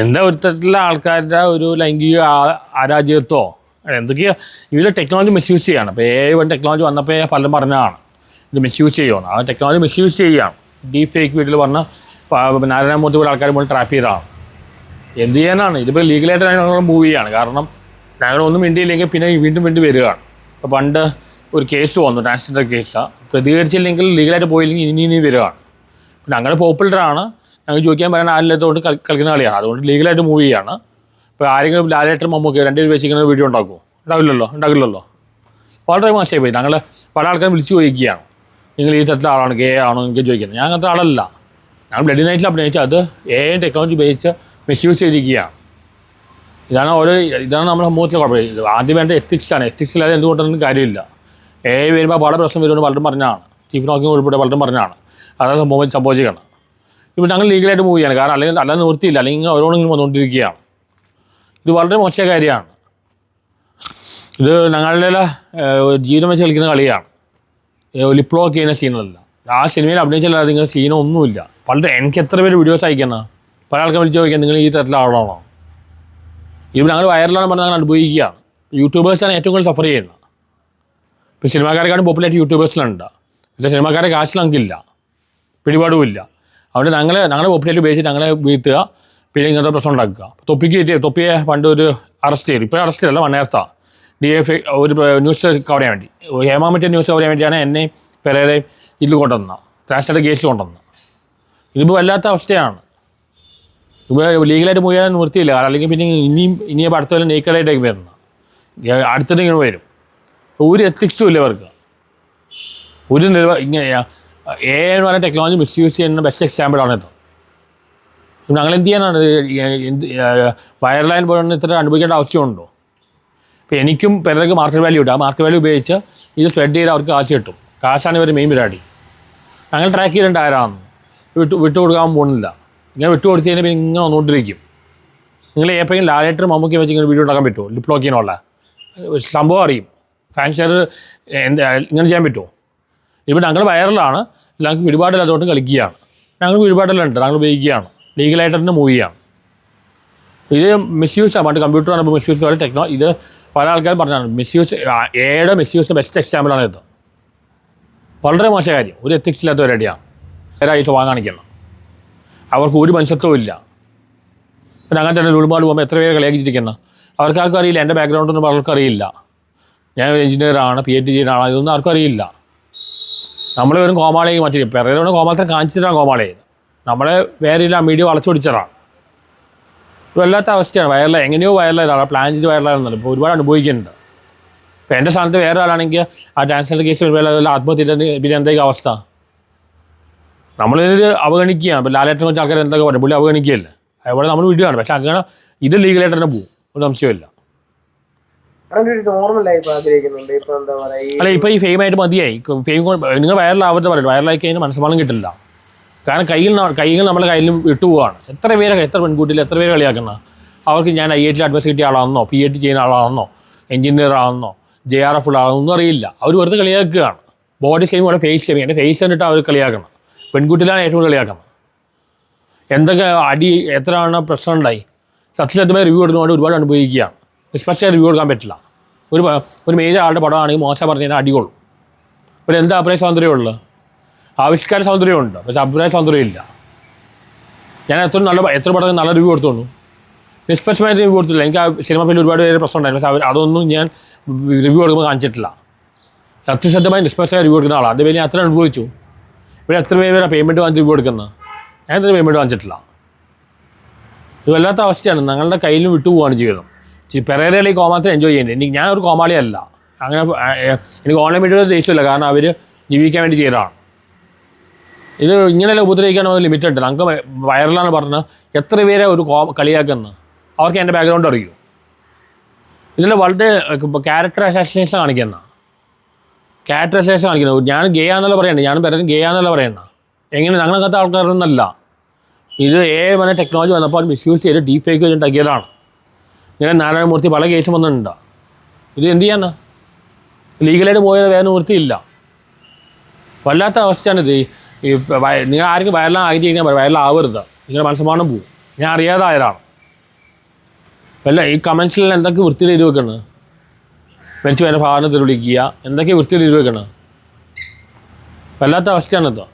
എന്താ ഒരു തരത്തിലുള്ള ആൾക്കാരുടെ ഒരു ലൈംഗിക അരാജകത്വമോ എന്തൊക്കെയാ ഇതിൽ ടെക്നോളജി മിസ്യൂസ് ചെയ്യാണ്. അപ്പോൾ ടെക്നോളജി വന്നപ്പോൾ പലരും പറഞ്ഞതാണ് ഇത് മിസ്യൂസ് ചെയ്യുകയാണ്. ആ ടെക്നോളജി മിസ്യൂസ് ചെയ്യുകയാണ്. ഡീപ് ഫേക്ക് വീട്ടിൽ പറഞ്ഞ നാരായണമൂർത്തി പോലെ ആൾക്കാർ പോലെ ട്രാപ്പ് ചെയ്തതാണ്. എന്ത് ചെയ്യാനാണ്? ഇതിപ്പോൾ ലീഗലായിട്ട് ഞങ്ങൾ മൂവ് ചെയ്യുകയാണ്. കാരണം ഞങ്ങളൊന്നും മിണ്ടിയില്ലെങ്കിൽ പിന്നെ വീണ്ടും വരികയാണ്. ഇപ്പോൾ പണ്ട് ഒരു കേസ് വന്നു, ട്രാൻസ്ജെൻഡർ കേസാണ്. പ്രതികരിച്ചില്ലെങ്കിൽ ലീഗലായിട്ട് പോയില്ലെങ്കിൽ ഇനി വരികയാണ്. പിന്നെ അങ്ങനെ പോപ്പുലറാണ്. ഞങ്ങൾ ചോദിക്കാൻ പറയാൻ ആരില്ലാത്തതുകൊണ്ട് കളിക്കുന്ന കളിയാണ്. അതുകൊണ്ട് ലീഗലായിട്ട് മൂവ് ചെയ്യുകയാണ്. ഇപ്പോൾ ആരെങ്കിലും ലാലേട്ടൻ മമ്മൂക്ക് രണ്ടുപേർ വെച്ചിരിക്കുന്ന വീഡിയോ ഉണ്ടാക്കുമോ? ഉണ്ടാകില്ലല്ലോ. വളരെ മോശമായി പോയി. ഞങ്ങൾ പല ആൾക്കാരും വിളിച്ചു ചോദിക്കുകയാണ്, നിങ്ങൾ ഈ തരത്തിലെ ആളാണ്, ഗേ ആണോ എനിക്ക് ചോദിക്കുന്നത്. ഞാൻ അങ്ങനത്തെ ആളല്ല. ഞാൻ ബ്ലഡ് നൈറ്റിൽ അഭിനയിച്ച് അത് ടെക്നോളജി ഉപയോഗിച്ച് മിസ്യൂസ് ചെയ്തിരിക്കുകയാണ്. ഇതാണ് നമ്മുടെ സമൂഹത്തിൽ കുഴപ്പമില്ല. ആദ്യം വേണ്ട എത്തിക്സാണ്. എത്തിക്സ് ഇല്ലാതെ എന്തുകൊണ്ടൊന്നും കാര്യമില്ല. വരുമ്പോൾ വളരെ പ്രശ്നം വരുമെന്ന് പലരും പറഞ്ഞാണ്. സ്റ്റീഫൻ ഹോക്കിങ് ഉൾപ്പെടെ പലരും പറഞ്ഞാണ്. അതാണ് സംഭവിക്കണം. ഇപ്പോൾ ഞങ്ങൾ ലീഗലായിട്ട് മൂവ് ചെയ്യാണ്. കാരണം അല്ലാതെ നിവൃത്തിയില്ല. അല്ലെങ്കിൽ ഓരോന്നും ഇങ്ങനെ വന്നുകൊണ്ടിരിക്കുകയാണ്. ഇത് വളരെ മോശ കാര്യമാണ്. ഇത് ഞങ്ങളുടെ ജീവിതം വെച്ച് കളിക്കുന്ന കളിയാണ്. ലിപ്ലോക്ക് ചെയ്യുന്ന സീനല്ല. ആ സിനിമയിൽ അഭിനയിച്ചല്ലാതെ നിങ്ങൾ സീനൊന്നുമില്ല. എനിക്ക് എത്ര പേര് വീഡിയോസ് അയക്കുന്ന പല ആൾക്കാർ വിളിച്ച് ചോദിക്കുക, നിങ്ങൾ ഈ തരത്തിലുള്ള ആളാണോ? ഇപ്പോൾ ഞങ്ങൾ വൈറലാണ് പറഞ്ഞാൽ ഞങ്ങൾ അനുഭവിക്കുകയാണ്. യൂട്യൂബേഴ്സാണ് ഏറ്റവും കൂടുതൽ സഫർ ചെയ്യുന്നത്. ഇപ്പോൾ സിനിമാക്കാരെക്കാളും പോപ്പുലായിട്ട് യൂട്യൂബേഴ്സിലുണ്ട്. പക്ഷേ സിനിമാക്കാരെ കാശിൽ ഞങ്ങൾക്കില്ല, പിടിപാടുമില്ല. അതുകൊണ്ട് ഞങ്ങളുടെ പോപ്പുലാരിറ്റി ഉപയോഗിച്ച് ഞങ്ങളെ വീഴ്ത്തുക, പിന്നെ ഇങ്ങനത്തെ പ്രശ്നം ഉണ്ടാക്കുക. തൊപ്പിയെ പണ്ട് ഒരു അറസ്റ്റ് ചെയ്തു. ഇപ്പോൾ അറസ്റ്റ് ചെയ്തല്ല, വണ്ണേർത്ത DFI ഒരു ന്യൂസ് കവർ ചെയ്യാൻ വേണ്ടി, ഹേമാമറ്റ ന്യൂസ് കവർ ചെയ്യാൻ വേണ്ടിയാണ് എന്നെ പെരേരെ ഇതിൽ കൊണ്ടുവന്നത്, ട്രാൻസ്ജെൻഡർ കേസിൽ കൊണ്ടുവന്നത്. ഇതിപ്പോൾ വല്ലാത്ത അവസ്ഥയാണ്. ഇപ്പോൾ ലീഗലായിട്ട് മൂവ് ചെയ്യാൻ നിവൃത്തിയില്ല. അല്ലെങ്കിൽ പിന്നെ ഇനിയിപ്പോൾ അടുത്ത കൊല്ലം നേക്കഡായിട്ടേക്ക് വരുന്നത്, അടുത്തിട്ട് ഇങ്ങനെ വരും. ഒരു എത്തിക്സും ഇല്ല ഇവർക്ക്. ഇങ്ങനെ എന്ന് പറഞ്ഞ ടെക്നോളജി മിസ്യൂസ് ചെയ്യുന്ന ബെസ്റ്റ് എക്സാമ്പിളാണ് ഇത്. ഞങ്ങൾ എന്ത് ചെയ്യാനാണ്? വയർലൈൻ പോലെ ഇത്ര അനുഭവിക്കേണ്ട ആവശ്യമുണ്ടോ? ഇപ്പോൾ എനിക്കും പിറകെ മാർക്കറ്റ് വാല്യൂ ഉണ്ട്. ആ മാർക്കറ്റ് വാല്യൂ ഉപയോഗിച്ച് ഇത് സ്പ്രെഡ് ചെയ്ത് അവർക്ക് കാശ് കിട്ടും. കാശാണ് ഇവർ മെയിൻ പരിപാടി. ഞങ്ങൾ ട്രാക്ക് ചെയ്തിട്ടുണ്ട് ആരാണെന്ന്. വിട്ടുകൊടുക്കാൻ പോകുന്നില്ല. ഇങ്ങനെ വിട്ടുകൊടുത്ത് കഴിഞ്ഞാൽ പിന്നെ ഇങ്ങനെ വന്നുകൊണ്ടിരിക്കും. നിങ്ങൾ എപ്പോഴെങ്കിലും ലാലേട്ടർ മമ്മൂക്കി വെച്ച് ഇങ്ങനെ വീഡിയോ ഉണ്ടാക്കാൻ പറ്റുമോ? ലിപ്ലോക്ക് ചെയ്യാനുള്ള സംഭവം അറിയും. ഫാൻ ഷെയർ ഇങ്ങനെ ചെയ്യാൻ പറ്റുമോ? ഇപ്പോൾ ഞങ്ങൾ വൈറലാണ്. ഞങ്ങൾക്ക് പിടിപാടില്ലാത്തതുകൊണ്ട് കളിക്കുകയാണ്. ഞങ്ങൾക്ക് പിടിപാടിലുണ്ട്, ഞങ്ങൾ ഉപയോഗിക്കുകയാണ്. ലീഗലായിട്ട് തന്നെ മൂവ് ചെയ്യുകയാണ്. ഇത് മിസ്യൂസാണ്. പണ്ട് കമ്പ്യൂട്ടർ ആണ് മിസ്യൂസ് പോലെ ഇത് പല ആൾക്കാരും പറഞ്ഞാണ് മിസ്യൂസ്. മിസ്യൂസ് ബെസ്റ്റ് എക്സാമ്പിളാണ് ഇത്. വളരെ മോശം കാര്യം. ഒരു എത്തിക്സ് ഇല്ലാത്ത പരിപാടിയാണ്. ഒരാഴ്ച വാങ്ങാണിക്കണം. അവർക്ക് ഒരു മനുഷ്യത്വവും ഇല്ല. പിന്നെ അങ്ങനെ തന്നെ ഒരുപാട് പോകുമ്പോൾ എത്ര പേര് കളിയാക്കിച്ചിരിക്കുന്നത് അവർക്കാർക്കും അറിയില്ല. എൻ്റെ ബാക്ക്ഗ്രൗണ്ടൊന്നും പലർക്കും അറിയില്ല. ഞാൻ ഒരു എഞ്ചിനീയറാണ്, PhD ചെയ്യുന്ന ആളാണ്. ഇതൊന്നും ആർക്കും അറിയില്ല. നമ്മളെ വെറും കോമാളിയെ മാറ്റി പിറകിലാണ് കോമാളത്തെ കാണിച്ചിട്ടാണ് കോമാളി. നമ്മളെ വേറെ ഇല്ല, മീഡിയ വളച്ചു പിടിച്ചതാണ്. വല്ലാത്ത അവസ്ഥയാണ്. എങ്ങനെയോ വൈറലായതാണ്, പ്ലാൻ ചെയ്ത് വൈറലായിരുന്നല്ലോ. ഇപ്പോൾ ഒരുപാട് അനുഭവിക്കുന്നുണ്ട്. ഇപ്പോൾ എൻ്റെ സ്ഥാനത്ത് വേറെ ആളാണെങ്കിൽ ആ ട്രാൻസ്ജെൻഡർ കേസ് ആത്മഹത്യ പിന്നെ എന്തൊക്കെ അവസ്ഥ? നമ്മളിത് അവഗണിക്കുകയാണ്. ഇപ്പോൾ ലാലേട്ടനെ വെച്ച ആൾക്കാർ എന്തൊക്കെ പറയും, പുള്ളി അവഗണിക്കുകയല്ലേ. അതുപോലെ നമ്മൾ വിടുകയാണ്. പക്ഷെ അങ്ങനെ ഇത് ലീഗലായിട്ട് തന്നെ പോകും, ഒരു സംശയമില്ല. അല്ല, ഇപ്പോൾ ഈ ഫെയിമായിട്ട് മതിയായി. ഫെയിം നിങ്ങൾ വൈറലാവത്തെ പറയും. വൈറലായി കഴിഞ്ഞാൽ മനസ്സമാനം കിട്ടില്ല. കാരണം കൈകൾ നമ്മളെ കയ്യിൽ വിട്ടുപോവാണ്. എത്ര പെൺകുട്ടിയിൽ എത്ര പേര് കളിയാക്കുന്ന അവർക്ക് ഞാൻ IIT അഡ്വൈസ് കിട്ടിയ ആളാണെന്നോ, PhD ചെയ്യുന്ന ആളാണെന്നോ, എഞ്ചിനീയർ ആണെന്നോ, JRF ആണെന്നൊന്നും അറിയില്ല. അവർ വെറുതെ കളിയാക്കുകയാണ്. ബോഡി ഷെയിം പോലെ ഫേസ് ഷെയിം. എൻ്റെ ഫേസ് കണ്ടിട്ട് അവർ കളിയാക്കണം. പെൺകുട്ടിയിലാണ് ഏറ്റവും കളിയാക്കുന്നത്. എന്തൊക്കെ എത്രയാണ് പ്രശ്നം ഉണ്ടായി. സത്യസത്യമായ റിവ്യൂ കൊടുക്കുന്നതുകൊണ്ട് ഒരുപാട് അനുഭവിക്കുകയാണ്. നിഷ്പക്ഷമായി റിവ്യൂ കൊടുക്കാൻ പറ്റില്ല. ഒരു മേജർ ആളുടെ പടമാണെങ്കിൽ മോശം പറഞ്ഞു കഴിഞ്ഞാൽ അടികൊള്ളും. പിന്നെ എന്താ അഭിനയ സ്വാതന്ത്ര്യമുള്ളത്? ആവിഷ്കാര സൗന്ദര്യമുണ്ട്, പക്ഷേ അഭിനയ സൗന്ദര്യമില്ല. ഞാൻ എത്ര പടം നല്ല റിവ്യൂ കൊടുത്തോളൂ. നിഷ്പക്ഷമായിട്ട് റിവ്യൂ കൊടുത്തില്ല. എനിക്ക് ആ സിനിമ ഫീൽഡിൽ ഒരുപാട് പേര് പ്രശ്നം ഉണ്ടായിരുന്നു. പക്ഷേ അതൊന്നും ഞാൻ റിവ്യൂ കൊടുക്കുമ്പോൾ കാണിച്ചിട്ടില്ല. സത്യസത്യമായി നിഷ്പക്ഷമായി റിവ്യൂ കൊടുക്കുന്ന ആളാണ്. അതുപോലെ ഞാൻ അത്ര അനുഭവിച്ചു. ഇവിടെ എത്ര പേര് പേയ്മെൻറ്റ് വാങ്ങിച്ച് റിവ്യൂ കൊടുക്കുന്നത്? ഞാൻ എത്ര പേയ്മെൻറ്റ് വാങ്ങിച്ചിട്ടില്ല. ഇത് വല്ലാത്ത അവസ്ഥയാണ്. ഞങ്ങളുടെ കയ്യിലും വിട്ടുപോവാണ് ജീവിതം. പെരേരയിൽ ഈ കോമാളിത്തരം എൻജോയ് ചെയ്യുന്നത്. ഞാനൊരു കോമാളിയല്ല. അങ്ങനെ എനിക്ക് ഓൺലൈൻ മീഡിയയുടെ ദേഷ്യമില്ല. കാരണം അവർ ജീവിക്കാൻ വേണ്ടി ചെയ്തതാണ്. ഇത് ഇങ്ങനെയല്ല ഉപദ്രവിക്കാൻ ലിമിറ്റ് ഉണ്ട്. നമുക്ക് വൈറലാണ് പറഞ്ഞത് എത്ര പേരെ ഒരു കളിയാക്കുന്നത്. അവർക്ക് എൻ്റെ ബാക്ക്ഗ്രൗണ്ട് അറിയൂ. ഇതിൽ വളരെ ക്യാരക്ടർ അസാസിനേഷൻ കാണിക്കുന്നത്. ഞാൻ ഗേ ആണെന്നല്ല പറയണ്ടേ. ഞാനും പലരും ഗേ ആണെന്നല്ല പറയണ്ട. എങ്ങനെ ഞങ്ങളങ്ങനത്തെ ആൾക്കാരൊന്നല്ല. ഇത് പറഞ്ഞ ടെക്നോളജി വന്നപ്പോൾ അത് മിസ്യൂസ് ചെയ്ത് ഡീപ് ഫേക്ക് വെച്ചിട്ടുണ്ടാക്കിയതാണ്. ഇങ്ങനെ നാരായണമൂർത്തി പല കേസും വന്നിട്ടുണ്ട്. ഇത് എന്ത് ചെയ്യാനാ? ലീഗലായിട്ട് പോയത് വേറെ നിവൃത്തിയില്ല. വല്ലാത്ത അവസ്ഥയാണിത്. നിങ്ങൾ ആർക്കും വയറിലായി കഴിഞ്ഞാൽ വയറിലാവരുത്. നിങ്ങളുടെ മനസ്സമാനം പോവും. ഞാൻ അറിയാതായതാണ്. വല്ല ഈ കമൻസിൽ എന്തൊക്കെ വൃത്തിയിൽ എഴുതി വെക്കണം, മരിച്ചു വേറെ ഭാവന വിളിക്കുക, എന്തൊക്കെ വൃത്തിയിൽ എഴുതി വെക്കണം. വല്ലാത്ത അവസ്ഥയാണിത്.